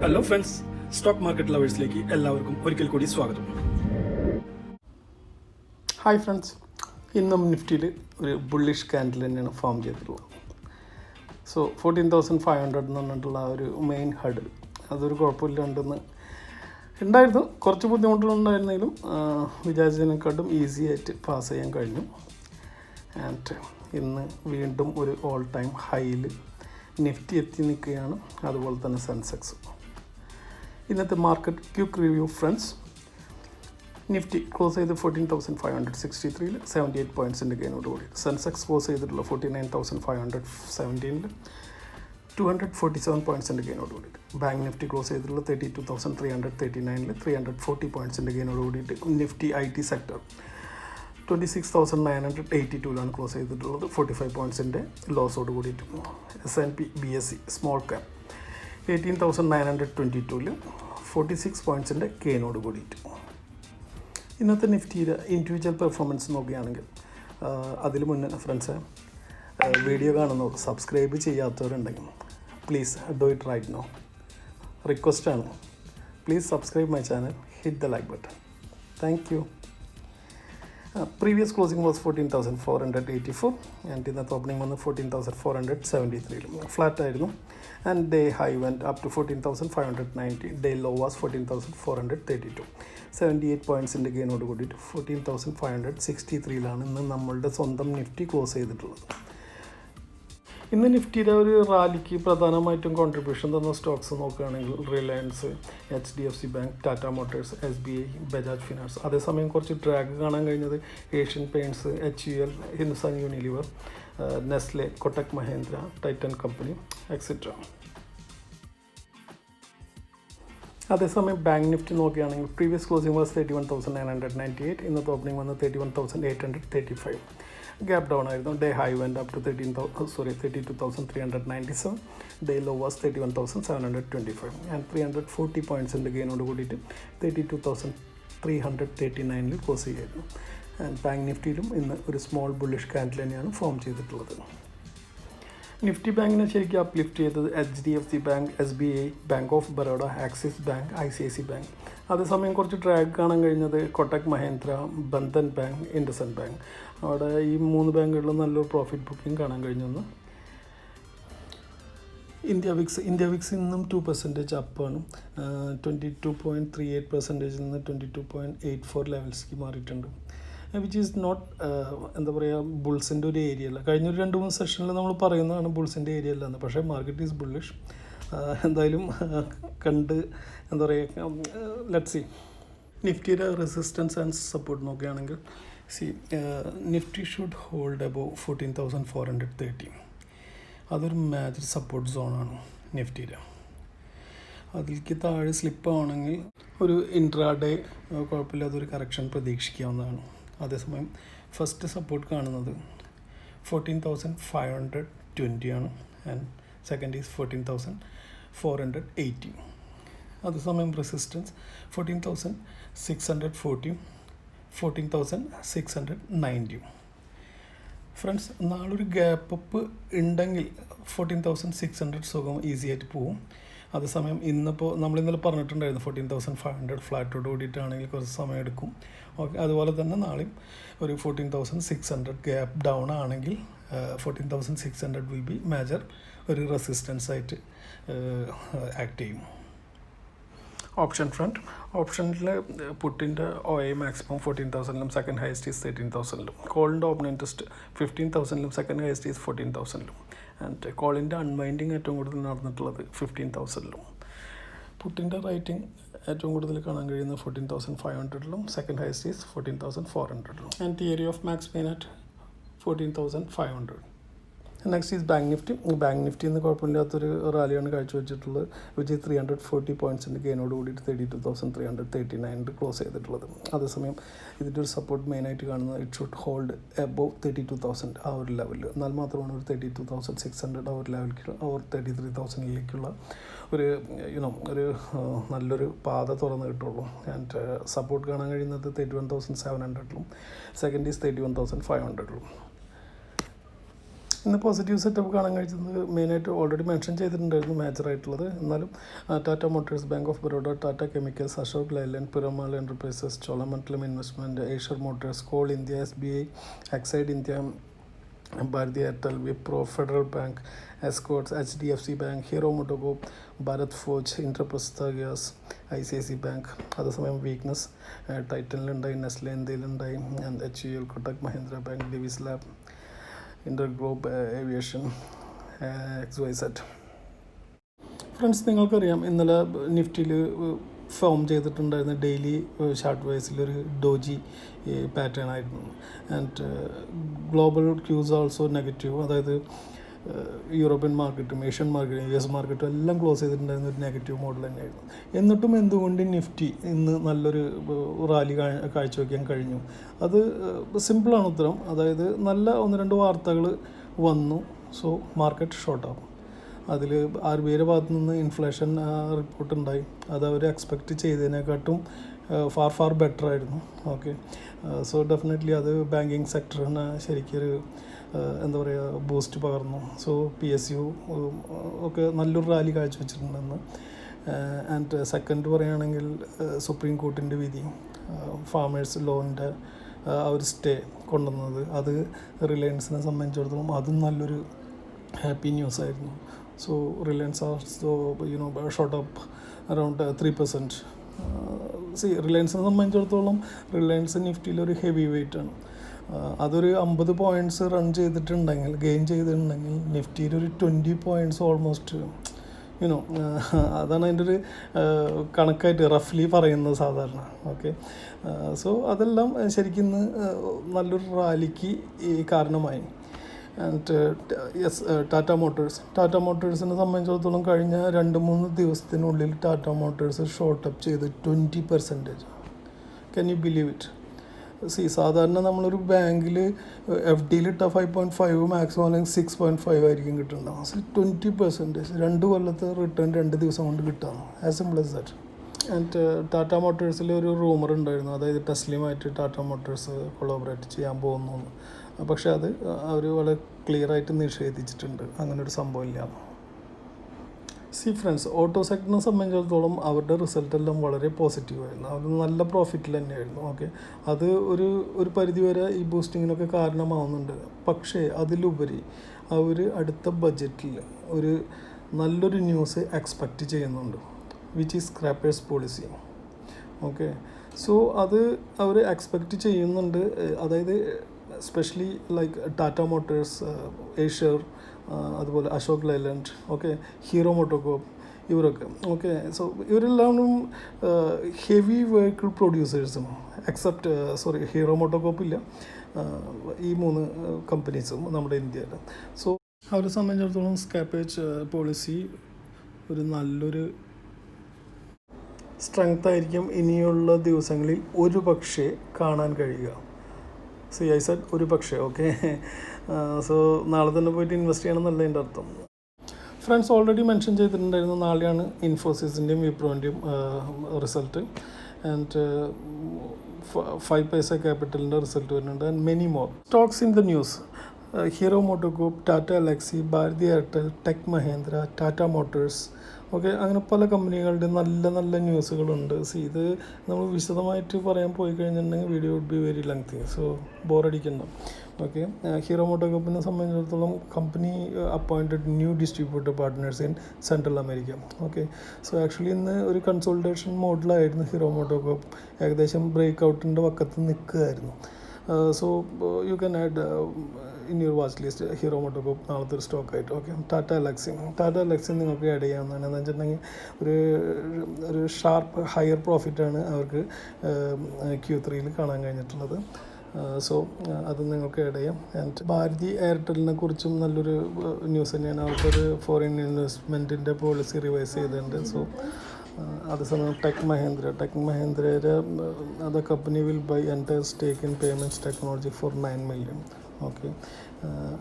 Hello friends, stock market ലവേഴ്സിലേക്ക് എല്ലാവർക്കും ഒരിക്കൽ കൂടി സ്വാഗതം. ഹായ് ഫ്രണ്ട്സ്, ഇന്നും നിഫ്റ്റിയിൽ ഒരു ബുള്ളിഷ് ക്യാൻഡിൽ തന്നെയാണ് ഫോം ചെയ്തിട്ടുള്ളത്. സോ 14,500 എന്ന് പറഞ്ഞിട്ടുള്ള ഒരു മെയിൻ ഹഡ്, അതൊരു കുഴപ്പമില്ലാണ്ടെന്ന് ഉണ്ടായിരുന്നു. കുറച്ച് ബുദ്ധിമുട്ടുകളുണ്ടായിരുന്നെങ്കിലും വിചാരിച്ചതിനെക്കാട്ടും ഈസി ആയിട്ട് പാസ് ചെയ്യാൻ കഴിഞ്ഞു. ആൻഡ് ഇന്ന് വീണ്ടും ഒരു ഓൾ ടൈം ഹൈയിൽ നിഫ്റ്റി എത്തി നിൽക്കുകയാണ്, അതുപോലെ തന്നെ സെൻസെക്സ്. ഇന്നത്തെ market quick review friends. Nifty close ചെയ്ത് 14,563 78 പോയിൻറ്റ്സിൻ്റെ ഗെയിനോടുകൂടി. സെൻസെക്സ് ക്ലോസ് ചെയ്തിട്ടുള്ള 49,517 247 പോയിൻറ്റ്സിൻ്റെ ഗെയിനോട് കൂടിയിട്ട്. ബാങ്ക് നിഫ്റ്റി ക്ലോസ് ചെയ്തിട്ടുള്ള 32,339 340 പോയിൻറ്റ്സിൻ്റെ ഗെയിനോട് കൂടിയിട്ട്. നിഫ്റ്റി IT സെക്ടർ 26,982 ക്ലോസ് ചെയ്തിട്ടുള്ളത്, 45 പോയിൻറ്റ്സിൻ്റെ ലോസോട് കൂടിയിട്ട്. S&P BSE സ്മോൾ ക്യാപ്പ് 18,922 46 പോയിൻറ്റ്സിൻ്റെ ഗെയിനോട് കൂടിയിട്ട്. ഇന്നത്തെ നിഫ്റ്റിയുടെ ഇൻഡിവിജ്വൽ പെർഫോമൻസ് നോക്കുകയാണെങ്കിൽ അതിൽ മുന്നേ ഫ്രണ്ട്സ്, വീഡിയോ കാണുന്നവർ സബ്സ്ക്രൈബ് ചെയ്യാത്തവരുണ്ടെങ്കിൽ please do it right now. റിക്വസ്റ്റാണ്, please subscribe my channel, hit the like button. Thank you. Previous closing was 14,484 and ഇന്നത്തെ ഓപ്പണിംഗ് വന്ന് 14,473. ഫ്ലാറ്റ് ആയിരുന്നു. And day high went up to 14,590. Day low was 14,432. 78 പോയിൻറ്റ്സിൻ്റെ ഗെയിനോട് കൂടിയിട്ട് 14,563 ഇന്ന് നമ്മളുടെ സ്വന്തം നിഫ്റ്റി ക്ലോസ് ചെയ്തിട്ടുള്ളത്. ഇന്ന് നിഫ്റ്റിയുടെ ഒരു റാലിക്ക് പ്രധാനമായിട്ടും കോൺട്രിബ്യൂഷൻ തന്ന സ്റ്റോക്സ് നോക്കുകയാണെങ്കിൽ Reliance, HDFC bank, Tata Motors, SBI, Bajaj Finance. അതേസമയം കുറച്ച് ഡ്രാഗ് കാണാൻ കഴിഞ്ഞത് Asian Paints, HUL, Hindustan Unilever, Nestle, Kotak Mahindra, Titan company etcetera. അതേസമയം ബാങ്ക് നിഫ്റ്റി നോക്കുകയാണെങ്കിൽ പ്രീവിയസ് ക്ലോസിംഗ് വാസ് 31,998. ഇന്നത്തെ ഓപ്പണിംഗ് വന്ന് 31,835. ഗ്യാപ്പ് ഡൗൺ ആയിരുന്നു. Day high went up to 32,397. Day low was 31,725 and 340 പോയിൻറ്റ്സിൻ്റെ ഗെയിനോട് കൂടിയിട്ട് 32,339 ക്ലോസ് ചെയ്യായിരുന്നു. ആൻഡ് ബാങ്ക് നിഫ്റ്റിയിലും ഇന്ന് ഒരു സ്മോൾ ബുള്ളിഷ് ക്യാൻഡിൽ തന്നെയാണ് ഫോം ചെയ്തിട്ടുള്ളത്. നിഫ്റ്റി ബാങ്കിനെ ശരിക്കും അപ്ലിഫ്റ്റ് ചെയ്തത് HDFC bank, SBI, bank of Baroda, axis bank, ICICI bank. അതേസമയം കുറച്ച് ഡ്രാഗ് കാണാൻ കഴിഞ്ഞത് കൊട്ടക് മഹേന്ദ്ര, ബന്ധൻ ബാങ്ക്, ഇൻഡസ്ഇൻഡ് ബാങ്ക്. അവിടെ ഈ 3 ബാങ്കുകളിലും നല്ലൊരു പ്രോഫിറ്റ് ബുക്കിംഗ് കാണാൻ കഴിഞ്ഞെന്ന്. ഇന്ത്യ വിക്സ് ഇന്നും 2% അപ്പാണ്. 22.38% നിന്ന് 22.84 ലെവൽസിലേക്ക് മാറിയിട്ടുണ്ട്. വിച്ച് ഈസ് നോട്ട് എന്താ പറയുക, ബുൾസിൻ്റെ ഒരു ഏരിയ അല്ല. കഴിഞ്ഞൊരു 2-3 സെഷനിൽ നമ്മൾ പറയുന്നതാണ് ബുൾസിൻ്റെ ഏരിയ അല്ലെന്ന്. പക്ഷേ മാർക്കറ്റ് ഈസ് ബുള്ളിഷ്. എന്തായാലും കണ്ട് എന്താ പറയുക, ലെറ്റ്സ് സി. നിഫ്റ്റിയുടെ റെസിസ്റ്റൻസ് ആൻഡ് സപ്പോർട്ട് നോക്കുകയാണെങ്കിൽ നിഫ്റ്റി ഷുഡ് ഹോൾഡ് അബോവ് 14,430. അതൊരു മേജർ സപ്പോർട്ട് സോണാണ് നിഫ്റ്റിയുടെ. അതിലേക്ക് താഴെ സ്ലിപ്പ് ആണെങ്കിൽ ഒരു ഇൻട്രാഡേ കുഴപ്പമില്ലാത്തൊരു കറക്ഷൻ പ്രതീക്ഷിക്കാവുന്നതാണ്. അതേസമയം ഫസ്റ്റ് സപ്പോർട്ട് കാണുന്നത് 14,520 ആണ്. And second is 14,480. അതേസമയം റെസിസ്റ്റൻസ് 14,640 14,690. ഫ്രണ്ട്സ്, നാളൊരു ഗ്യാപ്പ് അപ്പ് ഉണ്ടെങ്കിൽ 14,600 സുഖം ഈസി ആയിട്ട് പോവും. അതേസമയം നമ്മളിന്നലെ പറഞ്ഞിട്ടുണ്ടായിരുന്നു 14,500 ഫ്ലാറ്റോട് കൂടിയിട്ടാണെങ്കിൽ കുറച്ച് സമയം എടുക്കും. ഓക്കെ, അതുപോലെ തന്നെ നാളെയും ഒരു 14,600 ഗ്യാപ്പ് ഡൗൺ ആണെങ്കിൽ 14,600 വിൽ ബി മേജർ ഒരു റെസിസ്റ്റൻസ് ആയിട്ട് ആക്ട് ചെയ്യും. ഓപ്ഷൻ ഫ്രണ്ട്, ഓപ്ഷനിൽ പുട്ടിൻ്റെ OI മാക്സിമം 14,000-ലും സെക്കൻഡ് ഹയസ്റ്റ് ഈസ് 13,000-ലും. കോളിൻ്റെ ഓപ്പൺ ഇൻട്രസ്റ്റ് 15,000-ലും സെക്കൻഡ് ഹയസ്റ്റ് ഈസ് 14,000-ലും. ആൻഡ് കോളിൻ്റെ അൺവൈൻഡിങ് ഏറ്റവും കൂടുതൽ നടന്നിട്ടുള്ളത് 15,000-ലും. പുട്ടിൻ്റെ റൈറ്റിംഗ് ഏറ്റവും കൂടുതൽ കാണാൻ കഴിയുന്നത് 14,500-ലും സെക്കൻഡ് ഹയസ്റ്റ് ഈസ് 14,400-ലും. And theory of max pain at 14,500. Next is bank Nifty. Bank Nifty എന്ന് കുഴപ്പമില്ലാത്തൊരു റാലിയാണ് കാഴ്ചവെച്ചിട്ടുള്ളത്. വിച്ച് 340 പോയിൻറ്റ്സിൻ്റെ ഗെയിനോട് കൂടിയിട്ട് 32,339 ക്ലോസ് ചെയ്തിട്ടുള്ളത്. അതേസമയം ഇതിൻ്റെ ഒരു സപ്പോർട്ട് മെയിനായിട്ട് കാണുന്നത് ഇറ്റ് ഷുഡ് ഹോൾഡ് എബോവ് 32,000 ആ ഒരു ലെവലിൽ. എന്നാൽ മാത്രമാണ് ഒരു 32,600 ആ ഒരു ലെവലിലേക്ക് ഓർ 33,000-ലേക്കുള്ള ഒരു ഒരു നല്ലൊരു പാത തുറന്ന് കിട്ടുള്ളൂ. ആൻഡ് സപ്പോർട്ട് കാണാൻ കഴിയുന്നത് 31,700-ലും സെക്കൻഡ് ഈസ് 31,500-ലും. ഇന്ന് പോസിറ്റീവ് സെറ്റപ്പ് കാണാൻ കഴിച്ചത് മെയിനായിട്ട് ഓൾറെഡി മെൻഷൻ ചെയ്തിട്ടുണ്ടായിരുന്നു മേജറായിട്ടുള്ളത്. എന്നാലും Tata Motors, bank of Baroda, Tata Chemicals, Ashok Leyland, Piramal Enterprises, Cholamandalam investment, Eicher Motors, Coal India, SBI, Exide India, Bharti Airtel, Wipro, Federal Bank, Escorts, HDFC bank, Hero MotoCorp, Bharat Forge, Indraprastha gas, ICICI bank. അതേസമയം വീക്ക്നെസ് ടൈറ്റനിലുണ്ടായി, Nestle ഇന്ത്യയിലുണ്ടായി, HUL, Kotak Mahindra bank, Divi's lab, InterGlobe Aviation, XYZ. Friends, നിങ്ങൾക്കറിയാം ഇന്നലെ നിഫ്റ്റിയിൽ form ചെയ്തിട്ടുണ്ടായിരുന്ന daily chart വൈസിലൊരു doji pattern ആയിരുന്നു. And global cues also negative. അതായത് യൂറോപ്യൻ മാർക്കറ്റും ഏഷ്യൻ മാർക്കറ്റും US മാർക്കറ്റും എല്ലാം ക്ലോസ് ചെയ്തിട്ടുണ്ടായിരുന്ന ഒരു നെഗറ്റീവ് മോഡൽ തന്നെയായിരുന്നു. എന്നിട്ടും എന്തുകൊണ്ട് നിഫ്റ്റി ഇന്ന് നല്ലൊരു റാലി കാഴ്ചവെക്കാൻ കഴിഞ്ഞു? അത് സിമ്പിളാണ് ഉത്തരം. അതായത് നല്ല 1-2 വാർത്തകൾ വന്നു, സോ മാർക്കറ്റ് ഷോർട്ട് ആകും. അതിൽ RBIയുടെ ഭാഗത്തു നിന്ന് ഇൻഫ്ലേഷൻ റിപ്പോർട്ട് ഉണ്ടായി. അത് അവർ എക്സ്പെക്റ്റ് ചെയ്തതിനെക്കാട്ടും ഫാർ ബെറ്റർ ആയിരുന്നു. ഓക്കെ, സോ ഡെഫിനറ്റ്ലി അത് ബാങ്കിങ് സെക്ടറിന് ശരിക്കൊരു എന്താ പറയുക ബൂസ്റ്റ് പകർന്നു. സോ PSU ഒക്കെ നല്ലൊരു റാലി കാഴ്ചവെച്ചിട്ടുണ്ടെന്ന്. ആൻഡ് സെക്കൻഡ് പറയുകയാണെങ്കിൽ സുപ്രീം കോർട്ടിൻ്റെ വിധി, ഫാമേഴ്സ് ലോണിൻ്റെ ആ ഒരു സ്റ്റേ കൊണ്ടുവന്നത്, അത് റിലയൻസിനെ സംബന്ധിച്ചിടത്തോളം അതും നല്ലൊരു ഹാപ്പി ന്യൂസ് ആയിരുന്നു. So Reliance also shot up around 3%. റിലയൻസിനെ സംബന്ധിച്ചിടത്തോളം റിലയൻസ് നിഫ്റ്റിയിലൊരു ഹെവി വെയിറ്റ് ആണ്. അതൊരു 50 പോയിൻറ്റ്സ് റൺ ചെയ്തിട്ടുണ്ടെങ്കിൽ, ഗെയിൻ ചെയ്തിട്ടുണ്ടെങ്കിൽ, നിഫ്റ്റിയിലൊരു 20 പോയിൻറ്റ്സ് ഓൾമോസ്റ്റ് അതാണ് അതിൻ്റെ ഒരു കണക്കായിട്ട് റഫ്ലി പറയുന്നത് സാധാരണ. ഓക്കെ, സോ അതെല്ലാം ശരിക്കും നല്ലൊരു റാലിക്ക് കാരണമായി. ആൻഡ് ടാറ്റ മോട്ടോഴ്സിനെ സംബന്ധിച്ചിടത്തോളം കഴിഞ്ഞ 2-3 ദിവസത്തിനുള്ളിൽ ടാറ്റ മോട്ടോഴ്സ് ഷോർട്ട് അപ്പ് ചെയ്ത് 20%. Can you believe it? സാധാരണ നമ്മളൊരു ബാങ്കിൽ FDയിൽ ഇട്ട 5.5 മാക്സിമം അല്ലെങ്കിൽ 6.5 ആയിരിക്കും കിട്ടുന്നുണ്ടാവും. 20%, 2 കൊല്ലത്തെ റിട്ടേൺ 2 ദിവസം കൊണ്ട് കിട്ടാണ്. As simple as that. And Tata മോട്ടോഴ്സിൽ ഒരു റൂമർ ഉണ്ടായിരുന്നു, അതായത് ടെസ്ലയുമായിട്ട് ടാറ്റ മോട്ടോഴ്സ് കൊളാബറേറ്റ് ചെയ്യാൻ പോകുന്നു. പക്ഷേ അത് അവർ വളരെ ക്ലിയറായിട്ട് നിഷേധിച്ചിട്ടുണ്ട്, അങ്ങനൊരു സംഭവമില്ല. ഫ്രണ്ട്സ്, ഓട്ടോ സെക്ടറിനെ സംബന്ധിച്ചിടത്തോളം അവരുടെ റിസൾട്ടെല്ലാം വളരെ പോസിറ്റീവായിരുന്നു. അവർ നല്ല പ്രോഫിറ്റിൽ തന്നെയായിരുന്നു. ഓക്കെ, അത് ഒരു പരിധിവരെ ഈ ബൂസ്റ്റിങ്ങിനൊക്കെ കാരണമാവുന്നുണ്ട്. പക്ഷേ അതിലുപരി അവർ അടുത്ത ബഡ്ജറ്റിൽ ഒരു നല്ലൊരു ന്യൂസ് എക്സ്പെക്റ്റ് ചെയ്യുന്നുണ്ട്, which is scrappers policy. Okay, so അത് അവർ എക്സ്പെക്റ്റ് ചെയ്യുന്നുണ്ട്. അതായത് especially like Tata Motors, Eicher, അതുപോലെ Ashok Leyland, okay, Hero MotoCorp, ഇവരൊക്കെ. ഓക്കെ, സോ ഇവരെല്ലാവരും ഹെവി വെഹിക്കിൾ പ്രൊഡ്യൂസേഴ്സും എക്സെപ്റ്റ് ഹീറോ മോട്ടോകോപ്പ് ഇല്ല, ഈ 3 കമ്പനീസും നമ്മുടെ ഇന്ത്യയിൽ. സോ അവരെ സംബന്ധിച്ചിടത്തോളം സ്ക്രാപ്പേജ് പോളിസി ഒരു നല്ലൊരു സ്ട്രെങ്ത് ആയിരിക്കും ഇനിയുള്ള ദിവസങ്ങളിൽ ഒരു പക്ഷേ കാണാൻ കഴിയുക. I said ഒരു പക്ഷേ. ഓക്കെ, സോ നാളെ തന്നെ പോയിട്ട് ഇൻവെസ്റ്റ് ചെയ്യണമെന്നല്ല എൻ്റെ അർത്ഥം. ഫ്രണ്ട്സ്, ഓൾറെഡി മെൻഷൻ ചെയ്തിട്ടുണ്ടായിരുന്നു, നാളെയാണ് ഇൻഫോസിസിൻ്റെയും വിപ്രോൻ്റെയും റിസൾട്ട്. ആൻഡ് 5 പൈസ ക്യാപിറ്റലിൻ്റെ റിസൾട്ട് വരുന്നുണ്ട്. And many more stocks in the news. Hero MotoCorp, Tata Elxsi, Bharti Airtel, Tech Mahindra, Tata Motors, okay, അങ്ങനെ പല കമ്പനികളുടെ നല്ല നല്ല ന്യൂസുകളുണ്ട്. ഇത് നമ്മൾ വിശദമായിട്ട് പറയാൻ പോയി കഴിഞ്ഞിട്ടുണ്ടെങ്കിൽ video would be very lengthy. So ബോറടിക്കണ്ട. ഓക്കെ, ഹീറോ മോട്ടോകോപ്പിനെ സംബന്ധിച്ചിടത്തോളം company appointed new distributor partners in Central America. Okay, so actually ഇന്ന് ഒരു കൺസോൾട്ടേഷൻ മോഡലായിരുന്നു ഹീറോ മോട്ടോകോപ്പ്. ഏകദേശം ബ്രേക്ക് ഔട്ടിൻ്റെ പക്കത്ത് നിൽക്കുകയായിരുന്നു. So you can add in your watch list Hero MotoCorp നാളത്തെ ഒരു സ്റ്റോക്കായിട്ട്. ഓക്കെ, ടാറ്റ എലക്സി നിങ്ങൾക്ക് ആഡ് ചെയ്യാവുന്നതാണ്. എന്ന് വെച്ചിട്ടുണ്ടെങ്കിൽ ഒരു ഷാർപ്പ് ഹയർ പ്രോഫിറ്റാണ് അവർക്ക് Q3 കാണാൻ കഴിഞ്ഞിട്ടുള്ളത്. സോ അത് നിങ്ങൾക്ക് ആഡ് ചെയ്യാം. ആൻഡ് ഭാരതി എയർടെലിനെ കുറിച്ചും നല്ലൊരു ന്യൂസ് തന്നെയാണ്. അവർക്കൊരു ഫോറിൻ ഇൻവെസ്റ്റ്മെൻറ്റിൻ്റെ പോളിസി റിവൈസ് ചെയ്തിട്ടുണ്ട്. സോ അതേസമയം ടെക് മഹീന്ദ്രയുടെ അത് company will buy entire stake in payments technology for 9 million. Okay,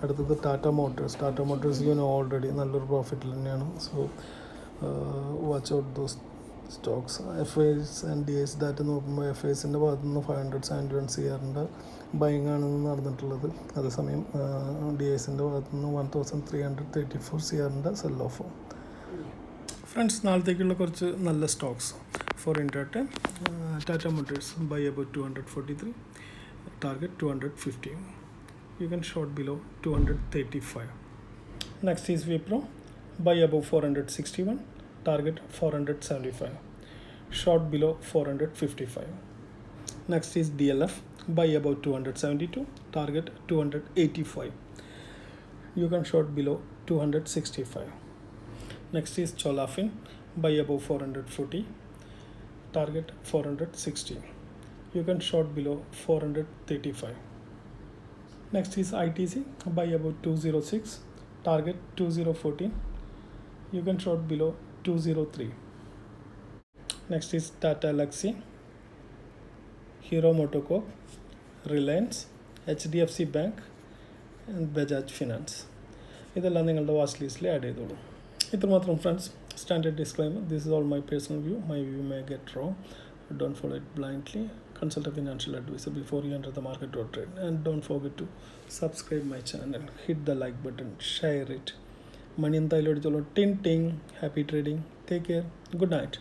അടുത്തത് ടാറ്റ മോട്ടോഴ്സ് ഓൾറെഡി നല്ലൊരു പ്രോഫിറ്റിൽ തന്നെയാണ്. So watch out those stocks FIIs and DIIs data നോക്കുമ്പോൾ എഫ് ഐസിൻ്റെ ഭാഗത്തു നിന്ന് 571 CRൻ്റെ ബൈങ് ആണ് നടന്നിട്ടുള്ളത്. അതേസമയം ഡി ഐസിൻ്റെ ഭാഗത്തു നിന്ന് 1334 CRൻ്റെ സെൽ ഓഫ്. ഫ്രണ്ട്സ്, നാളത്തേക്കുള്ള കുറച്ച് നല്ല stocks for intraday. Tata Motors buy about 243, target 250. You can short below 235. Next is Wipro, buy above 461, target 475, short below 455. Next is DLF, buy above 272, target 285. You can short below 265. Next is Cholafin, buy above 440, target 460. You can short below 435. Next is ITC, buy about 206, target 2014. You can short below 203. Next is Tata Elxsi, Hero Motocorp, Reliance, HDFC Bank and Bajaj Finance. ഇതെല്ലാം നിങ്ങളുടെ watch ലിസ്റ്റിൽ add ചെയ്തോളൂ. ഇത്രമാത്രം friends. Standard disclaimer, this is all my personal view. My view may get wrong. Don't follow it blindly. Consult a financial advisor before you enter the market or trade. And don't forget to subscribe my channel. Hit the like button. Share it. Money in Thailand. Ting ting. Happy trading. Take care. Good night.